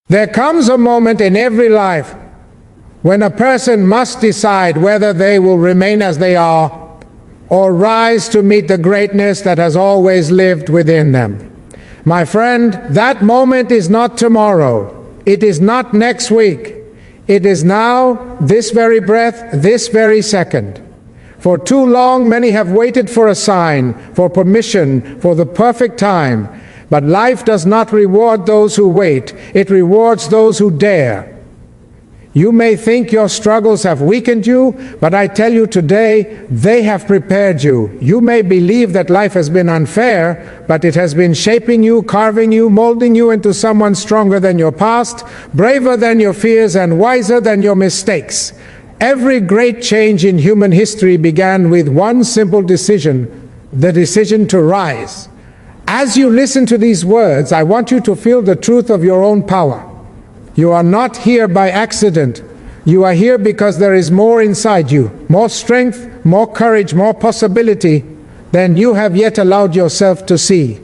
There comes a moment in every life when a person must decide whether they will remain as they are or rise to meet the greatness that has always lived within them. My friend, that moment is not tomorrow. It is not next week. It is now, this very breath, this very second. For too long, many have waited for a sign, for permission, for the perfect time. But life does not reward those who wait. It rewards those who dare. You may think your struggles have weakened you, but I tell you today, they have prepared you. You may believe that life has been unfair, but it has been shaping you, carving you, molding you into someone stronger than your past, braver than your fears, and wiser than your mistakes. Every great change in human history began with one simple decision, the decision to rise. As you listen to these words, I want you to feel the truth of your own power. You are not here by accident. You are here because there is more inside you, more strength, more courage, more possibility than you have yet allowed yourself to see.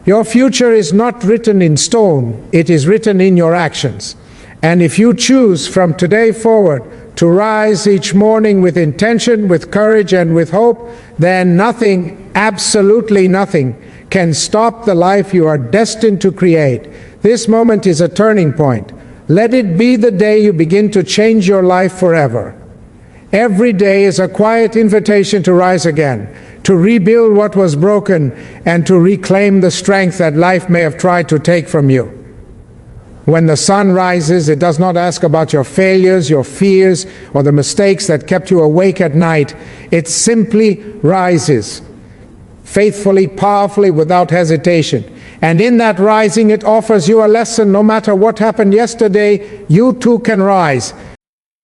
Your future is not written in stone, it is written in your actions. And if you choose from today forward to rise each morning with intention, with courage, and with hope, then nothing, absolutely nothing, can stop the life you are destined to create. This moment is a turning point. Let it be the day you begin to change your life forever. Every day is a quiet invitation to rise again, to rebuild what was broken, and to reclaim the strength that life may have tried to take from you. When the sun rises, it does not ask about your failures, your fears, or the mistakes that kept you awake at night. It simply rises, faithfully, powerfully, without hesitation. And in that rising, it offers you a lesson. No matter what happened yesterday, you too can rise.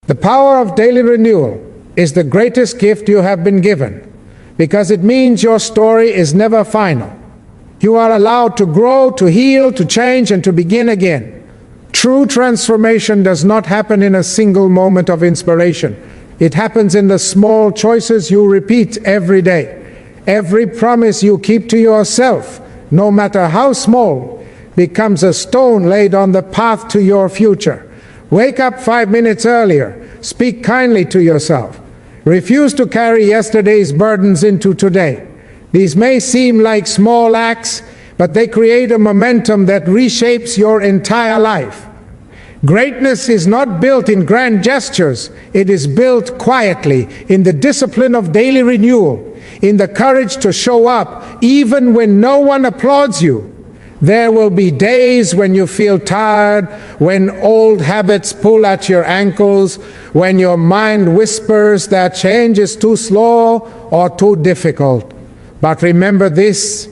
The power of daily renewal is the greatest gift you have been given, because it means your story is never final. You are allowed to grow, to heal, to change, and to begin again. True transformation does not happen in a single moment of inspiration. It happens in the small choices you repeat every day. Every promise you keep to yourself, no matter how small, becomes a stone laid on the path to your future. Wake up 5 minutes earlier. Speak kindly to yourself. Refuse to carry yesterday's burdens into today. These may seem like small acts, but they create a momentum that reshapes your entire life. Greatness is not built in grand gestures. It is built quietly in the discipline of daily renewal, in the courage to show up even when no one applauds you. There will be days when you feel tired, when old habits pull at your ankles, when your mind whispers that change is too slow or too difficult. But remember this: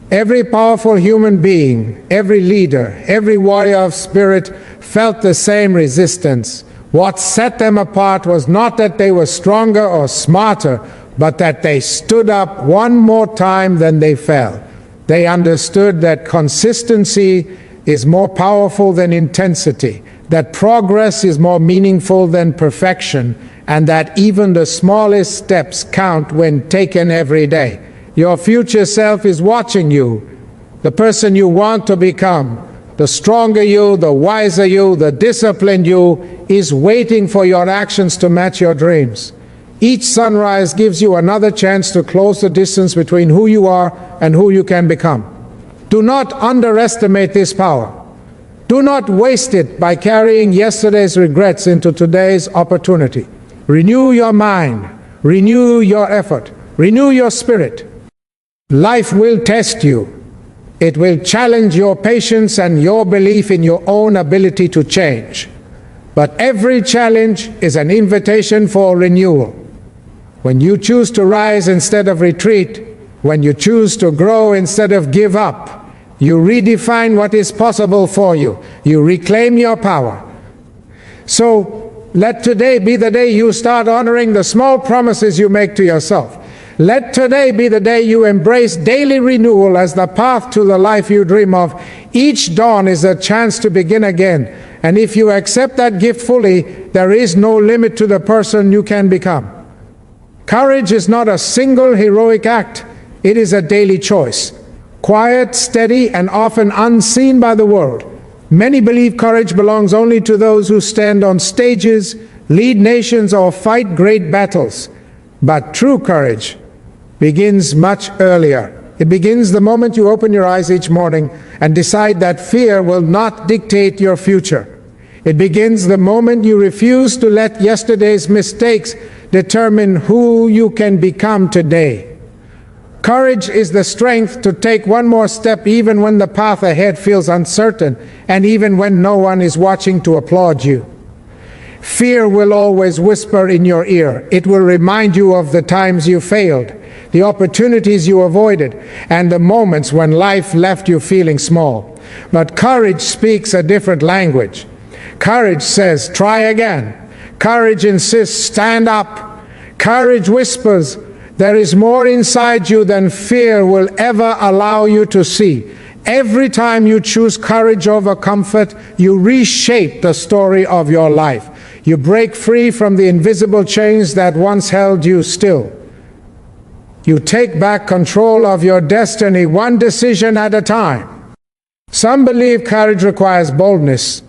every powerful human being, every leader, every warrior of spirit felt the same resistance. What set them apart was not that they were stronger or smarter, but that they stood up one more time than they fell. They understood that consistency is more powerful than intensity, that progress is more meaningful than perfection, and that even the smallest steps count when taken every day. Your future self is watching you, the person you want to become. The stronger you, the wiser you, the disciplined you is waiting for your actions to match your dreams. Each sunrise gives you another chance to close the distance between who you are and who you can become. Do not underestimate this power. Do not waste it by carrying yesterday's regrets into today's opportunity. Renew your mind, renew your effort, renew your spirit. Life will test you. It will challenge your patience and your belief in your own ability to change. But every challenge is an invitation for renewal. When you choose to rise instead of retreat, when you choose to grow instead of give up, you redefine what is possible for you. You reclaim your power. So let today be the day you start honoring the small promises you make to yourself. Let today be the day you embrace daily renewal as the path to the life you dream of. Each dawn is a chance to begin again. And if you accept that gift fully, there is no limit to the person you can become. Courage is not a single heroic act. It is a daily choice. Quiet, steady, and often unseen by the world. Many believe courage belongs only to those who stand on stages, lead nations, or fight great battles. But true courage begins much earlier. It begins the moment you open your eyes each morning and decide that fear will not dictate your future. It begins the moment you refuse to let yesterday's mistakes determine who you can become today. Courage is the strength to take one more step even when the path ahead feels uncertain and even when no one is watching to applaud you. Fear will always whisper in your ear. It will remind you of the times you failed, the opportunities you avoided, and the moments when life left you feeling small. But courage speaks a different language. Courage says, try again. Courage insists, stand up. Courage whispers, there is more inside you than fear will ever allow you to see. Every time you choose courage over comfort, you reshape the story of your life. You break free from the invisible chains that once held you still. You take back control of your destiny, one decision at a time. Some believe courage requires boldness,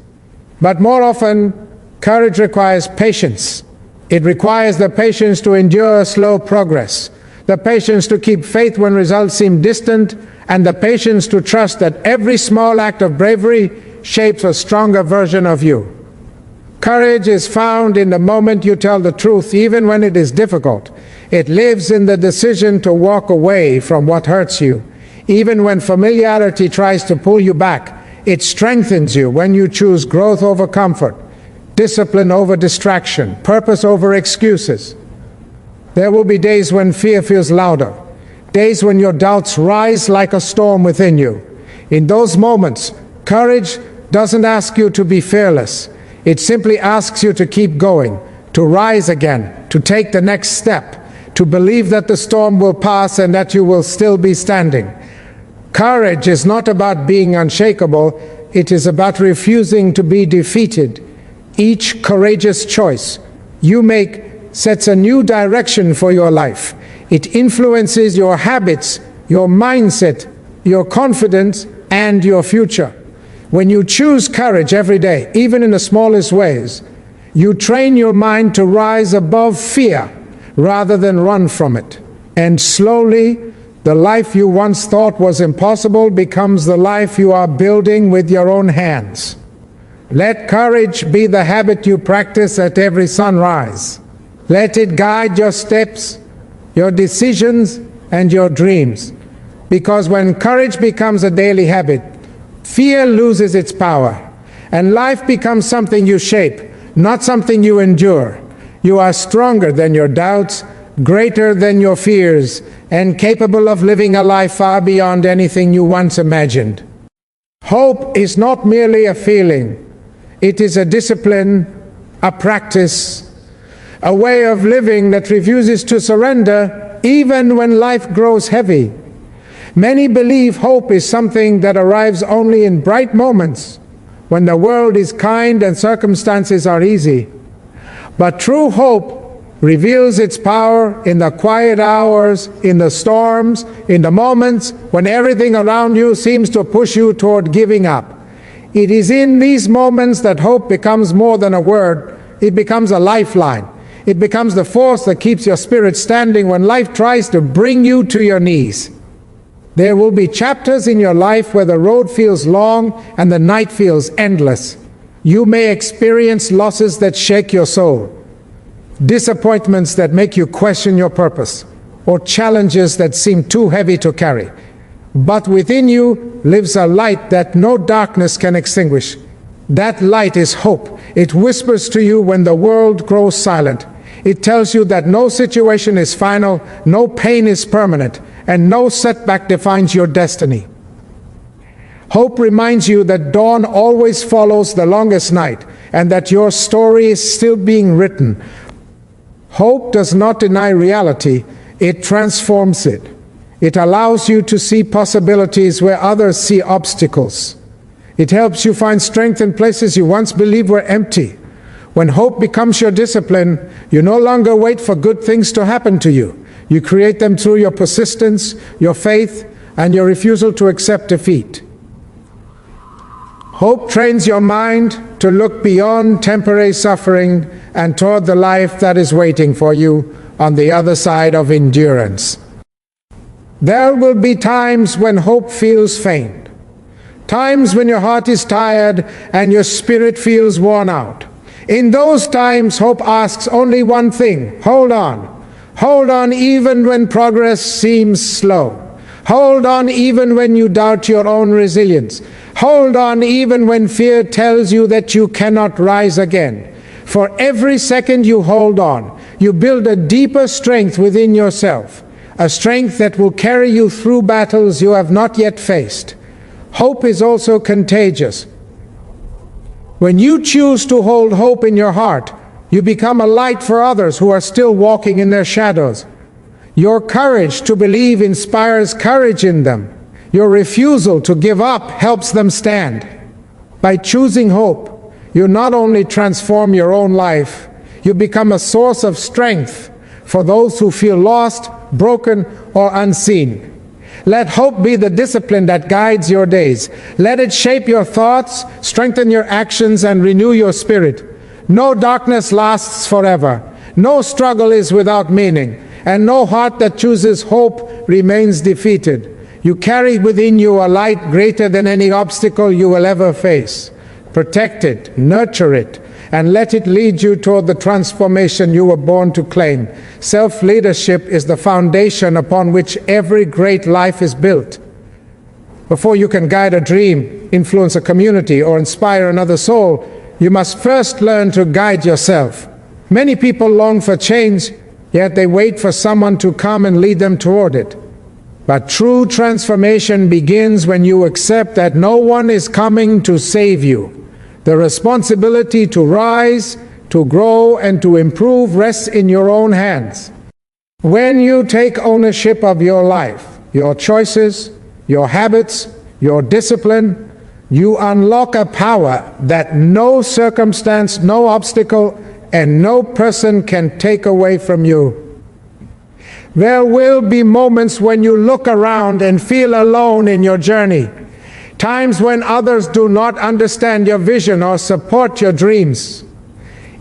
but more often, courage requires patience. It requires the patience to endure slow progress, the patience to keep faith when results seem distant, and the patience to trust that every small act of bravery shapes a stronger version of you. Courage is found in the moment you tell the truth, even when it is difficult. It lives in the decision to walk away from what hurts you, even when familiarity tries to pull you back. It strengthens you when you choose growth over comfort, discipline over distraction, purpose over excuses. There will be days when fear feels louder, days when your doubts rise like a storm within you. In those moments, courage doesn't ask you to be fearless. It simply asks you to keep going, to rise again, to take the next step, to believe that the storm will pass and that you will still be standing. Courage is not about being unshakable, it is about refusing to be defeated. Each courageous choice you make sets a new direction for your life. It influences your habits, your mindset, your confidence, and your future. When you choose courage every day, even in the smallest ways, you train your mind to rise above fear rather than run from it. And slowly, the life you once thought was impossible becomes the life you are building with your own hands. Let courage be the habit you practice at every sunrise. Let it guide your steps, your decisions, and your dreams. Because when courage becomes a daily habit, fear loses its power, and life becomes something you shape, not something you endure. You are stronger than your doubts, greater than your fears, and capable of living a life far beyond anything you once imagined. Hope is not merely a feeling. It is a discipline, a practice, a way of living that refuses to surrender even when life grows heavy. Many believe hope is something that arrives only in bright moments, when the world is kind and circumstances are easy. But true hope reveals its power in the quiet hours, in the storms, in the moments when everything around you seems to push you toward giving up. It is in these moments that hope becomes more than a word. It becomes a lifeline. It becomes the force that keeps your spirit standing when life tries to bring you to your knees. There will be chapters in your life where the road feels long and the night feels endless. You may experience losses that shake your soul, disappointments that make you question your purpose, or challenges that seem too heavy to carry. But within you lives a light that no darkness can extinguish. That light is hope. It whispers to you when the world grows silent. It tells you that no situation is final, no pain is permanent, and no setback defines your destiny. Hope reminds you that dawn always follows the longest night, and that your story is still being written. Hope does not deny reality, it transforms it. It allows you to see possibilities where others see obstacles. It helps you find strength in places you once believed were empty. When hope becomes your discipline, you no longer wait for good things to happen to you. You create them through your persistence, your faith, and your refusal to accept defeat. Hope trains your mind to look beyond temporary suffering and toward the life that is waiting for you on the other side of endurance. There will be times when hope feels faint, times when your heart is tired and your spirit feels worn out. In those times, hope asks only one thing: hold on. Hold on even when progress seems slow. Hold on even when you doubt your own resilience. Hold on even when fear tells you that you cannot rise again. For every second you hold on, you build a deeper strength within yourself, a strength that will carry you through battles you have not yet faced. Hope is also contagious. When you choose to hold hope in your heart, you become a light for others who are still walking in their shadows. Your courage to believe inspires courage in them. Your refusal to give up helps them stand. By choosing hope, you not only transform your own life, you become a source of strength for those who feel lost, broken, or unseen. Let hope be the discipline that guides your days. Let it shape your thoughts, strengthen your actions, and renew your spirit. No darkness lasts forever. No struggle is without meaning, and no heart that chooses hope remains defeated. You carry within you a light greater than any obstacle you will ever face. Protect it, nurture it, and let it lead you toward the transformation you were born to claim. Self-leadership is the foundation upon which every great life is built. Before you can guide a dream, influence a community, or inspire another soul, you must first learn to guide yourself. Many people long for change, yet they wait for someone to come and lead them toward it. But true transformation begins when you accept that no one is coming to save you. The responsibility to rise, to grow, and to improve rests in your own hands. When you take ownership of your life, your choices, your habits, your discipline, you unlock a power that no circumstance, no obstacle, and no person can take away from you. There will be moments when you look around and feel alone in your journey. Times when others do not understand your vision or support your dreams.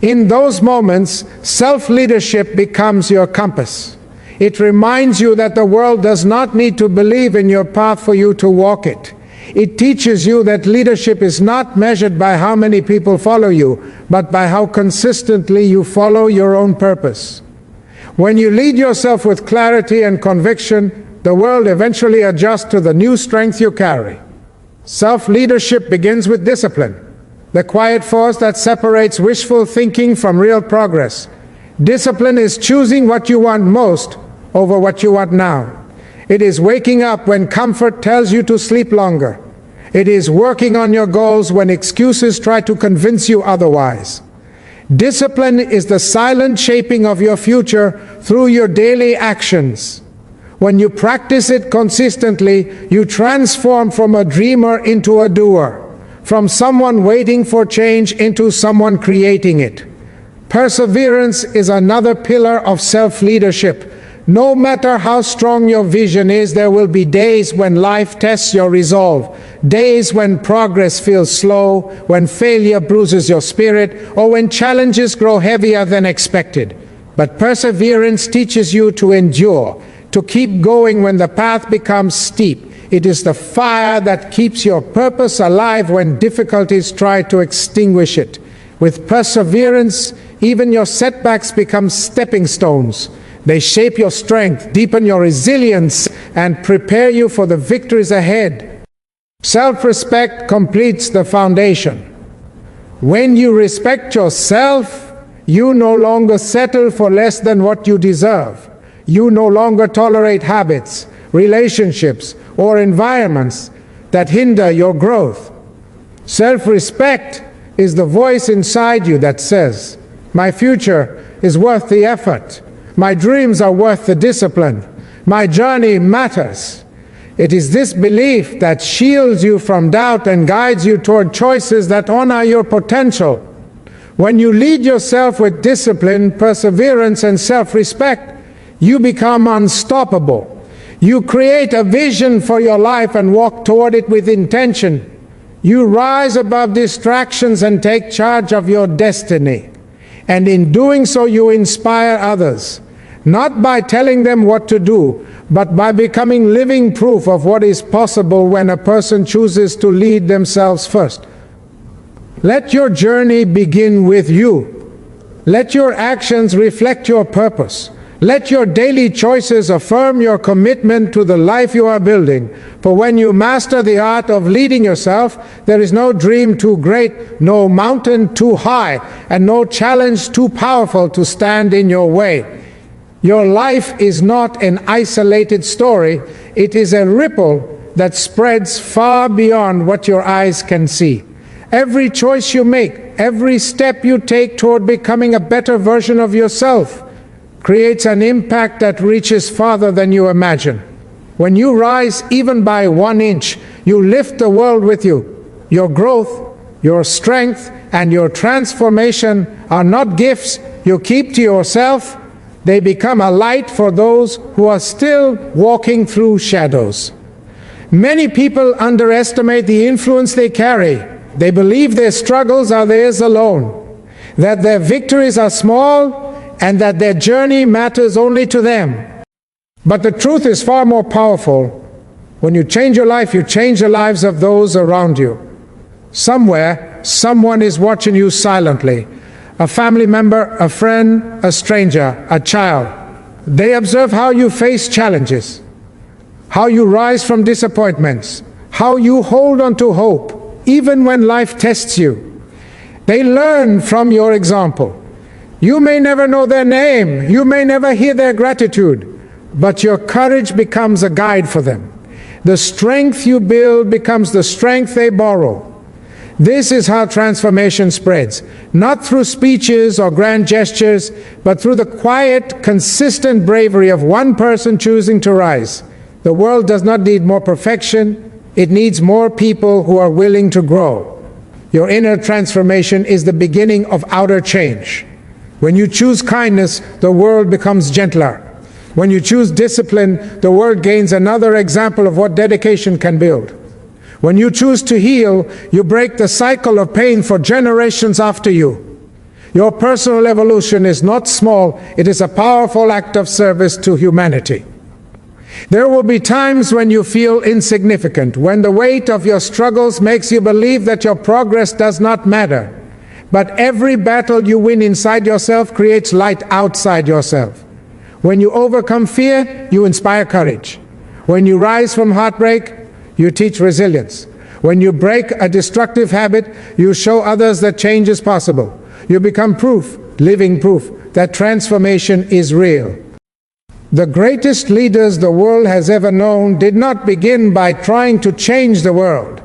In those moments, self-leadership becomes your compass. It reminds you that the world does not need to believe in your path for you to walk it. It teaches you that leadership is not measured by how many people follow you, but by how consistently you follow your own purpose. When you lead yourself with clarity and conviction, the world eventually adjusts to the new strength you carry. Self-leadership begins with discipline, the quiet force that separates wishful thinking from real progress. Discipline is choosing what you want most over what you want now. It is waking up when comfort tells you to sleep longer. It is working on your goals when excuses try to convince you otherwise. Discipline is the silent shaping of your future through your daily actions. When you practice it consistently, you transform from a dreamer into a doer, from someone waiting for change into someone creating it. Perseverance is another pillar of self-leadership. No matter how strong your vision is, there will be days when life tests your resolve, days when progress feels slow, when failure bruises your spirit, or when challenges grow heavier than expected. But perseverance teaches you to endure, to keep going when the path becomes steep. It is the fire that keeps your purpose alive when difficulties try to extinguish it. With perseverance, even your setbacks become stepping stones. They shape your strength, deepen your resilience, and prepare you for the victories ahead. Self-respect completes the foundation. When you respect yourself, you no longer settle for less than what you deserve. You no longer tolerate habits, relationships, or environments that hinder your growth. Self-respect is the voice inside you that says, "My future is worth the effort. My dreams are worth the discipline. My journey matters." It is this belief that shields you from doubt and guides you toward choices that honor your potential. When you lead yourself with discipline, perseverance, and self-respect, you become unstoppable. You create a vision for your life and walk toward it with intention. You rise above distractions and take charge of your destiny. And in doing so, you inspire others, not by telling them what to do, but by becoming living proof of what is possible when a person chooses to lead themselves first. Let your journey begin with you. Let your actions reflect your purpose. Let your daily choices affirm your commitment to the life you are building. For when you master the art of leading yourself, there is no dream too great, no mountain too high, and no challenge too powerful to stand in your way. Your life is not an isolated story. It is a ripple that spreads far beyond what your eyes can see. Every choice you make, every step you take toward becoming a better version of yourself, creates an impact that reaches farther than you imagine. When you rise even by 1 inch, you lift the world with you. Your growth, your strength, and your transformation are not gifts you keep to yourself. They become a light for those who are still walking through shadows. Many people underestimate the influence they carry. They believe their struggles are theirs alone, that their victories are small, and that their journey matters only to them. But the truth is far more powerful. When you change your life, you change the lives of those around you. Somewhere, someone is watching you silently. A family member, a friend, a stranger, a child. They observe how you face challenges, how you rise from disappointments, how you hold on to hope, even when life tests you. They learn from your example. You may never know their name, you may never hear their gratitude, but your courage becomes a guide for them. The strength you build becomes the strength they borrow. This is how transformation spreads, not through speeches or grand gestures, but through the quiet, consistent bravery of one person choosing to rise. The world does not need more perfection, it needs more people who are willing to grow. Your inner transformation is the beginning of outer change. When you choose kindness, the world becomes gentler. When you choose discipline, the world gains another example of what dedication can build. When you choose to heal, you break the cycle of pain for generations after you. Your personal evolution is not small, it is a powerful act of service to humanity. There will be times when you feel insignificant, when the weight of your struggles makes you believe that your progress does not matter. But every battle you win inside yourself creates light outside yourself. When you overcome fear, you inspire courage. When you rise from heartbreak, you teach resilience. When you break a destructive habit, you show others that change is possible. You become proof, living proof, that transformation is real. The greatest leaders the world has ever known did not begin by trying to change the world.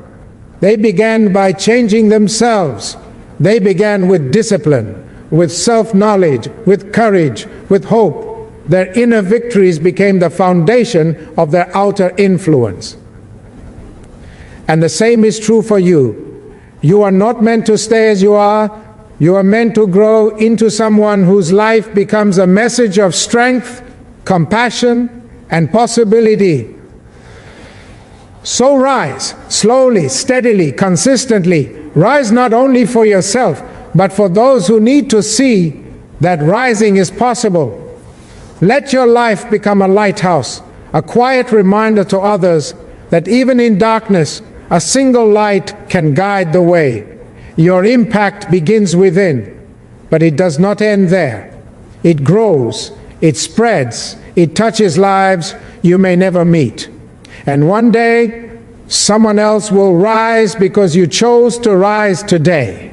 They began by changing themselves. They began with discipline, with self-knowledge, with courage, with hope. Their inner victories became the foundation of their outer influence. And the same is true for you. You are not meant to stay as you are. You are meant to grow into someone whose life becomes a message of strength, compassion, and possibility. So rise, slowly, steadily, consistently. Rise not only for yourself, but for those who need to see that rising is possible. Let your life become a lighthouse, a quiet reminder to others that even in darkness, a single light can guide the way. Your impact begins within, but it does not end there. It grows, it spreads, it touches lives you may never meet. And one day, someone else will rise because you chose to rise today.